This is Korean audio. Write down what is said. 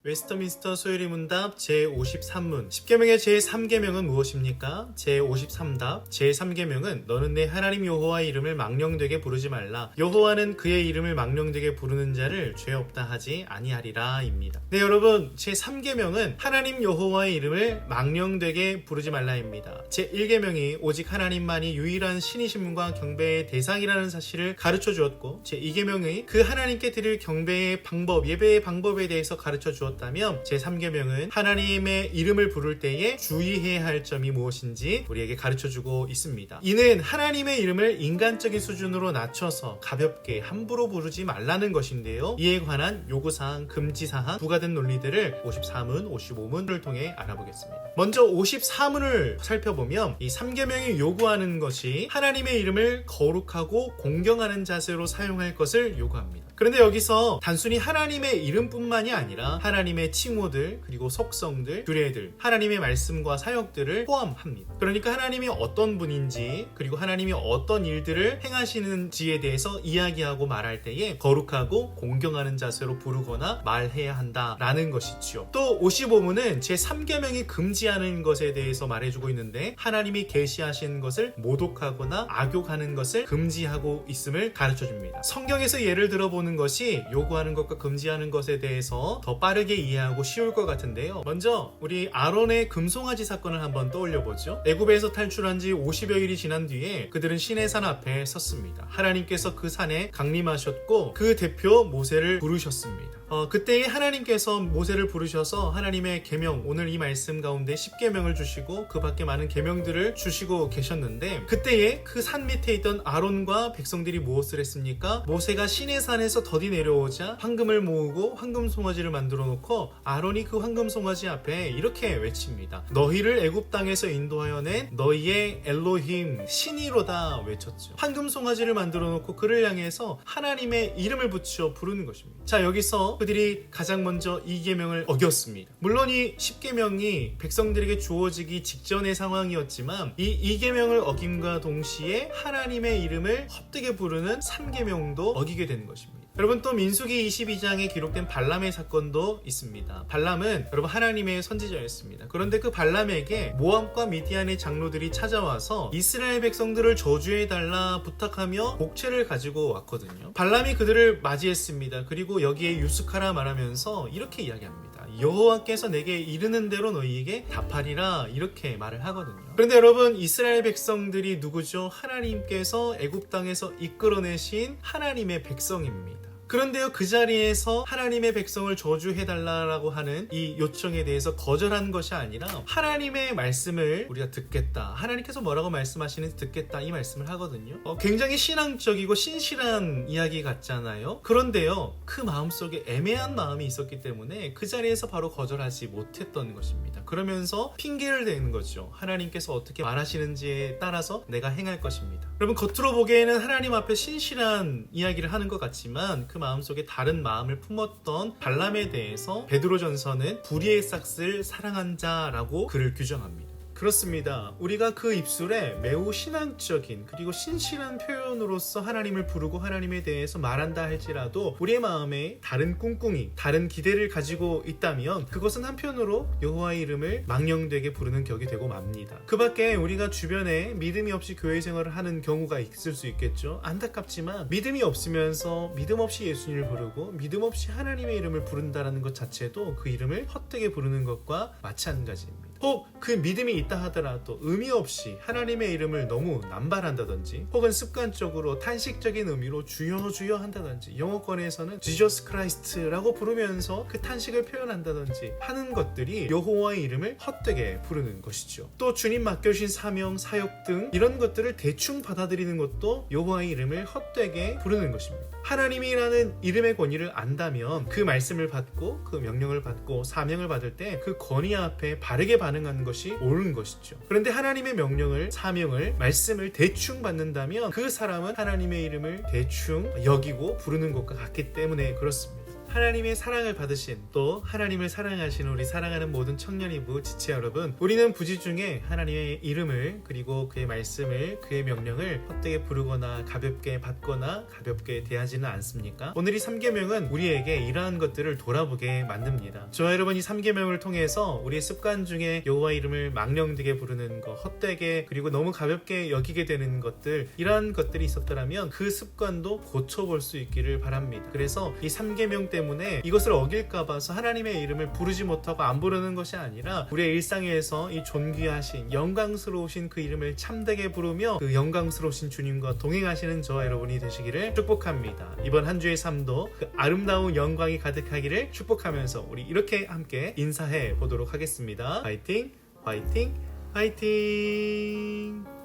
웨스터민스터 소요리 문답 제53문 10계명의 제3계명은 무엇입니까? 제53답 제3계명은 너는 내 하나님 여호와의 이름을 망령되게 부르지 말라. 여호와는 그의 이름을 망령되게 부르는 자를 죄 없다 하지 아니하리라 입니다. 네, 여러분, 제3계명은 하나님 여호와의 이름을 망령되게 부르지 말라입니다. 제1계명이 오직 하나님만이 유일한 신이심과 경배의 대상이라는 사실을 가르쳐 주었고, 제2계명이 그 하나님께 드릴 경배의 방법, 예배의 방법에 대해서 가르쳐 주었다면 제3계명은 하나님의 이름을 부를 때에 주의해야 할 점이 무엇인지 우리에게 가르쳐주고 있습니다. 이는 하나님의 이름을 인간적인 수준으로 낮춰서 가볍게 함부로 부르지 말라는 것인데요. 이에 관한 요구사항, 금지사항, 부과된 논리들을 54문, 55문을 통해 알아보겠습니다. 먼저 54문을 살펴보면 이 3계명이 요구하는 것이 하나님의 이름을 거룩하고 공경하는 자세로 사용할 것을 요구합니다. 그런데 여기서 단순히 하나님의 이름뿐만이 아니라 하나님의 칭호들, 그리고 속성들, 규례들, 하나님의 말씀과 사역들을 포함합니다. 그러니까 하나님이 어떤 분인지, 그리고 하나님이 어떤 일들을 행하시는지에 대해서 이야기하고 말할 때에 거룩하고 공경하는 자세로 부르거나 말해야 한다라는 것이죠. 또 55문은 제3계명이 금지하는 것에 대해서 말해주고 있는데, 하나님이 계시하신 것을 모독하거나 악욕하는 것을 금지하고 있음을 가르쳐줍니다. 성경에서 예를 들어보는 것이 요구하는 것과 금지하는 것에 대해서 더 빠르게 이해하고 쉬울 것 같은데요. 먼저 우리 아론의 금송아지 사건을 한번 떠올려보죠. 애굽에서 탈출한 지 50여일이 지난 뒤에 그들은 시내산 앞에 섰습니다. 하나님께서 그 산에 강림하셨고 그 대표 모세를 부르셨습니다. 그때에 하나님께서 모세를 부르셔서 하나님의 계명, 오늘 이 말씀 가운데 10계명을 주시고 그 밖에 많은 계명들을 주시고 계셨는데, 그때에 그 산 밑에 있던 아론과 백성들이 무엇을 했습니까? 모세가 시내산에서 더디 내려오자 황금을 모으고 황금 송아지를 만들어 놓고 아론이 그 황금 송아지 앞에 이렇게 외칩니다. 너희를 애굽 땅에서 인도하여 낸 너희의 엘로힘 신이로다 외쳤죠. 황금 송아지를 만들어 놓고 그를 향해서 하나님의 이름을 붙여 부르는 것입니다. 자, 여기서 그들이 가장 먼저 이 계명을 어겼습니다. 물론 이 10계명이 백성들에게 주어지기 직전의 상황이었지만 이 계명을 어김과 동시에 하나님의 이름을 헛되게 부르는 3계명도 어기게 되는 것입니다. 여러분, 또 민수기 22장에 기록된 발람의 사건도 있습니다. 발람은 여러분 하나님의 선지자였습니다. 그런데 그 발람에게 모압과 미디안의 장로들이 찾아와서 이스라엘 백성들을 저주해달라 부탁하며 복채를 가지고 왔거든요. 발람이 그들을 맞이했습니다. 그리고 여기에 유스카라 말하면서 이렇게 이야기합니다. 여호와께서 내게 이르는 대로 너희에게 답하리라, 이렇게 말을 하거든요. 그런데 여러분, 이스라엘 백성들이 누구죠? 하나님께서 애굽 땅에서 이끌어내신 하나님의 백성입니다. 그런데요, 그 자리에서 하나님의 백성을 저주해달라고 하는 이 요청에 대해서 거절한 것이 아니라 하나님의 말씀을 우리가 듣겠다, 하나님께서 뭐라고 말씀하시는지 듣겠다, 이 말씀을 하거든요. 굉장히 신앙적이고 신실한 이야기 같잖아요. 그런데요, 그 마음속에 애매한 마음이 있었기 때문에 그 자리에서 바로 거절하지 못했던 것입니다. 그러면서 핑계를 대는 거죠. 하나님께서 어떻게 말하시는지에 따라서 내가 행할 것입니다. 여러분, 겉으로 보기에는 하나님 앞에 신실한 이야기를 하는 것 같지만 그 마음속에 다른 마음을 품었던 발람에 대해서 베드로전서는 불의의 싹스를 사랑한 자라고 그를 규정합니다. 그렇습니다. 우리가 그 입술에 매우 신앙적인 그리고 신실한 표현으로서 하나님을 부르고 하나님에 대해서 말한다 할지라도 우리의 마음에 다른 꿍꿍이, 다른 기대를 가지고 있다면 그것은 한편으로 여호와의 이름을 망령되게 부르는 격이 되고 맙니다. 그 밖에 우리가 주변에 믿음이 없이 교회 생활을 하는 경우가 있을 수 있겠죠. 안타깝지만 믿음이 없으면서 믿음 없이 예수님을 부르고 믿음 없이 하나님의 이름을 부른다는 것 자체도 그 이름을 헛되게 부르는 것과 마찬가지입니다. 혹 그 믿음이 있다 하더라도 의미 없이 하나님의 이름을 너무 남발한다든지, 혹은 습관적으로 탄식적인 의미로 주여 주여 한다든지, 영어권에서는 Jesus Christ라고 부르면서 그 탄식을 표현한다든지 하는 것들이 여호와의 이름을 헛되게 부르는 것이죠. 또 주님 맡겨주신 사명, 사역 등 이런 것들을 대충 받아들이는 것도 여호와의 이름을 헛되게 부르는 것입니다. 하나님이라는 이름의 권위를 안다면 그 말씀을 받고 그 명령을 받고 사명을 받을 때 그 권위 앞에 바르게 반응하는 것이 옳은 것이죠. 그런데 하나님의 명령을, 사명을, 말씀을 대충 받는다면 그 사람은 하나님의 이름을 대충 여기고 부르는 것과 같기 때문에 그렇습니다. 하나님의 사랑을 받으신 또 하나님을 사랑하시는 우리 사랑하는 모든 청년이부 지체 여러분, 우리는 부지 중에 하나님의 이름을 그리고 그의 말씀을 그의 명령을 헛되게 부르거나 가볍게 받거나 가볍게 대하지는 않습니까? 오늘 이 3계명은 우리에게 이러한 것들을 돌아보게 만듭니다. 저와 여러분, 이 3계명을 통해서 우리의 습관 중에 여호와 이름을 망령되게 부르는 것, 헛되게 그리고 너무 가볍게 여기게 되는 것들, 이러한 것들이 있었더라면 그 습관도 고쳐볼 수 있기를 바랍니다. 그래서 이 3계명 때문에 이것을 어길까 봐서 하나님의 이름을 부르지 못하고 안 부르는 것이 아니라 우리의 일상에서 이 존귀하신 영광스러우신 그 이름을 참되게 부르며 그 영광스러우신 주님과 동행하시는 저와 여러분이 되시기를 축복합니다. 이번 한 주의 삶도 그 아름다운 영광이 가득하기를 축복하면서 우리 이렇게 함께 인사해 보도록 하겠습니다. 화이팅! 화이팅! 화이팅!